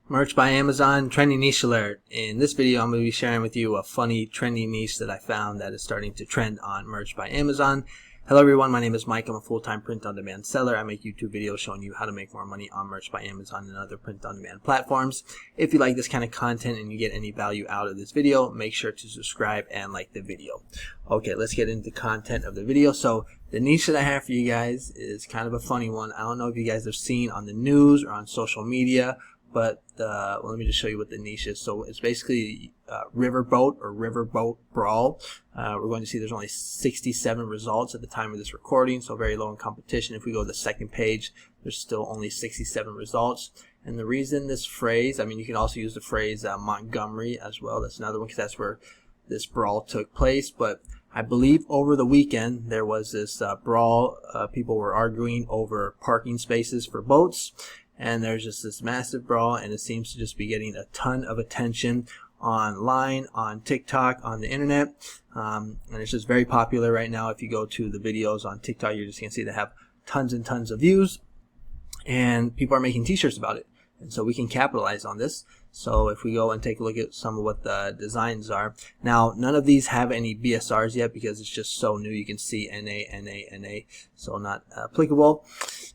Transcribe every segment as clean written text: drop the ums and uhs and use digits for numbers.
Merch by Amazon, trending niche alert. In this video, I'm going to be sharing with you a funny trending niche that I found that is starting to trend on Merch by Amazon. Hello everyone, my name is Mike. I'm a full-time print-on-demand seller. I make YouTube videos showing you how to make more money on Merch by Amazon and other print-on-demand platforms. If you like this kind of content and you get any value out of this video, make sure to subscribe and like the video. Okay, let's get into the content of the video. So the niche that I have for you guys is kind of a funny one. I don't know if you guys have seen on the news or on social media, but well, let me just show you what the niche is. So it's basically Riverboat or Riverboat Brawl. We're going to see there's only 67 results at the time of this recording, so very low in competition. If we go to the second page, there's still only 67 results. And the reason this phrase, I mean, you can also use the phrase Montgomery as well. That's another one because that's where this brawl took place. But I believe over the weekend there was this brawl. People were arguing over parking spaces for boats. And there's just this massive brawl, and it seems to just be getting a ton of attention online, on TikTok, on the internet, and it's just very popular right now. If you go to the videos on TikTok, you're just going to see they have tons and tons of views, and people are making t-shirts about it, and so we can capitalize on this. So if we go and take a look at some of what the designs are. Now, none of these have any BSRs yet because it's just so new. You can see NA, NA, NA, so not applicable.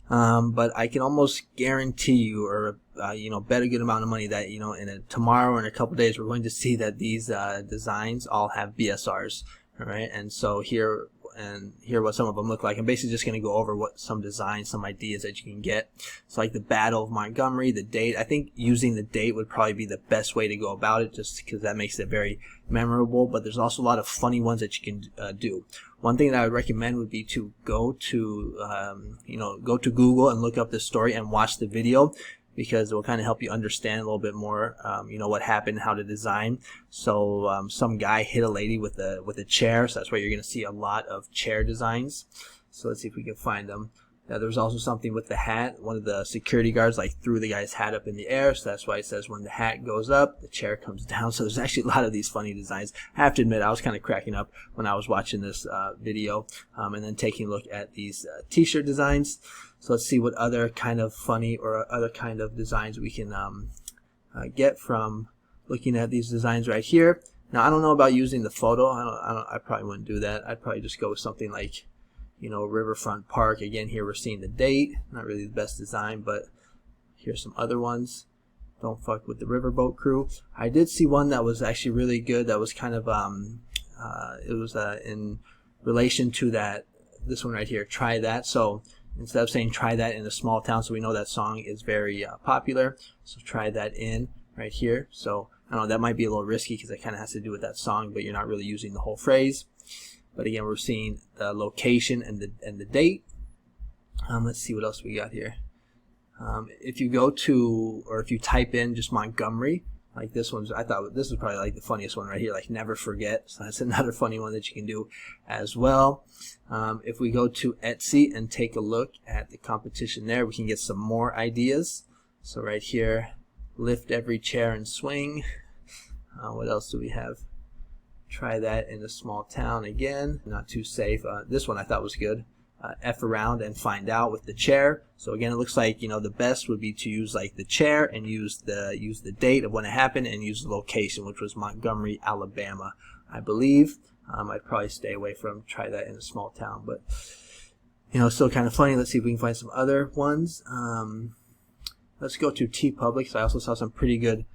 But I can almost guarantee you, or bet a good amount of money that tomorrow or in a couple days we're going to see that these designs all have BSRs. All right, and so here what some of them look like. I'm basically just going to go over what some designs, some ideas that you can get. So like the Battle of Montgomery, the date. I think using the date would probably be the best way to go about it, just because that makes it very memorable. But there's also a lot of funny ones that you can do. One thing that I would recommend would be to go to Google and look up this story and watch the video, because it will kind of help you understand a little bit more, what happened, how to design. So some guy hit a lady with a chair, so that's why you're going to see a lot of chair designs. So let's see if we can find them. There was also something with the hat. One of the security guards threw the guy's hat up in the air, so that's why it says when the hat goes up, the chair comes down. So there's actually a lot of these funny designs. I have to admit, I was kind of cracking up when I was watching this video, and then taking a look at these t-shirt designs. So let's see what other kind of funny or other kind of designs we can get from looking at these designs right here. Now, I don't know about using the photo. I probably wouldn't do that. I'd probably just go with something like, Riverfront Park. Again, here we're seeing the date. Not really the best design, but here's some other ones. Don't fuck with the Riverboat crew. I did see one that was actually really good. That was kind of it was in relation to this one right here. Try that. So instead of saying try that in a small town, so we know that song is very popular. So try that in right here. So I don't know, that might be a little risky because it kind of has to do with that song, but you're not really using the whole phrase. But again, we're seeing the location and the date. Let's see what else we got here. If you go to, or if you type in just Montgomery, like this one's, I thought this was probably like the funniest one right here, like never forget. So that's another funny one that you can do as well. If we go to Etsy and take a look at the competition there, we can get some more ideas. So right here, lift every chair and swing. What else do we have? Try that in a small town. Again, not too safe. This one I thought was good. F around and find out with the chair. So again, it looks like the best would be to use like the chair and use the date of when it happened and use the location, which was Montgomery, Alabama, I believe. I'd probably stay away from try that in a small town, but it's still kind of funny. Let's see if we can find some other ones. Let's go to TeePublic. So I also saw some pretty good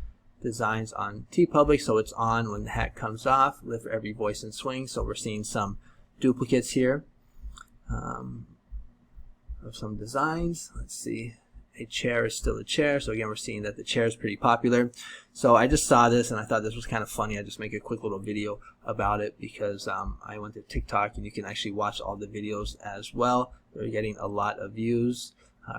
designs on TeePublic. So it's on when the hat comes off, lift for every voice and swing. So we're seeing some duplicates here of some designs. Let's see, a chair is still a chair. So again, we're seeing that the chair is pretty popular. So I just saw this and I thought this was kind of funny. I just make a quick little video about it because I went to TikTok and you can actually watch all the videos as well. They're getting a lot of views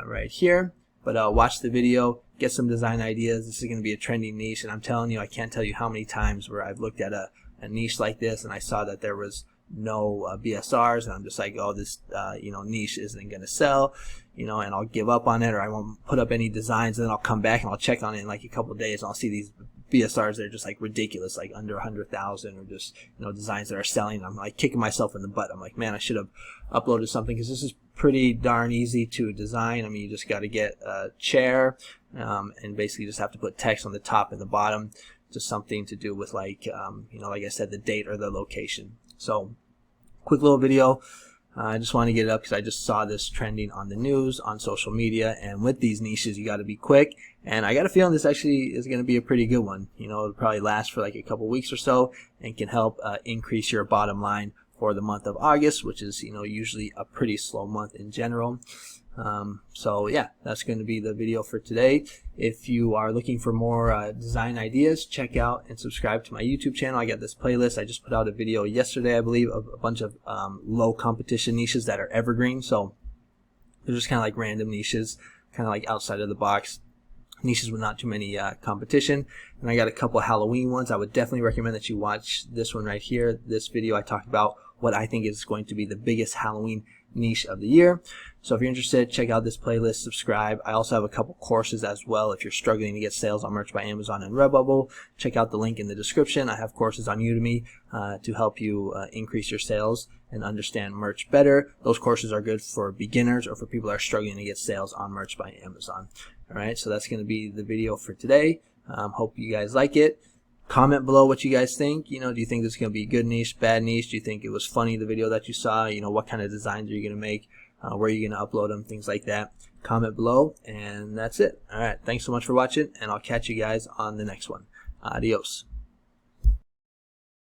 right here. But watch the video, get some design ideas. This is going to be a trending niche, and I'm telling you, I can't tell you how many times where I've looked at a niche like this and I saw that there was no BSRs, and I'm just like, oh, this niche isn't going to sell, and I'll give up on it, or I won't put up any designs, and then I'll come back and I'll check on it in like a couple of days and I'll see these BSRs that are just like ridiculous, like under 100,000, or just designs that are selling. I'm like kicking myself in the butt. I'm like, man, I should have uploaded something, because this is pretty darn easy to design. I mean, you just got to get a chair, and basically just have to put text on the top and the bottom, just something to do with like like I said, the date or the location. So quick little video. I just want to get it up because I just saw this trending on the news, on social media, and with these niches you got to be quick, and I got a feeling this actually is going to be a pretty good one. It'll probably last for like a couple weeks or so and can help increase your bottom line for the month of August, which is usually a pretty slow month in general. So yeah, that's going to be the video for today. If you are looking for more design ideas, check out and subscribe to my YouTube channel. I got this playlist. I just put out a video yesterday, I believe, of a bunch of low competition niches that are evergreen. So they're just kind of like random niches, kind of like outside of the box niches with not too many competition. And I got a couple Halloween ones. I would definitely recommend that you watch this one right here. This video I talked about what I think is going to be the biggest Halloween niche of the year. So if you're interested, check out this playlist, subscribe. I also have a couple courses as well. If you're struggling to get sales on Merch by Amazon and Redbubble, check out the link in the description. I have courses on Udemy to help you increase your sales and understand merch better. Those courses are good for beginners or for people that are struggling to get sales on Merch by Amazon. All right, so that's going to be the video for today. Hope you guys like it. Comment below what you guys think. Do you think this is going to be a good niche, bad niche? Do you think it was funny, the video that you saw? What kind of designs are you going to make? Where are you going to upload them? Things like that. Comment below, and that's it. All right, thanks so much for watching, and I'll catch you guys on the next one. Adios.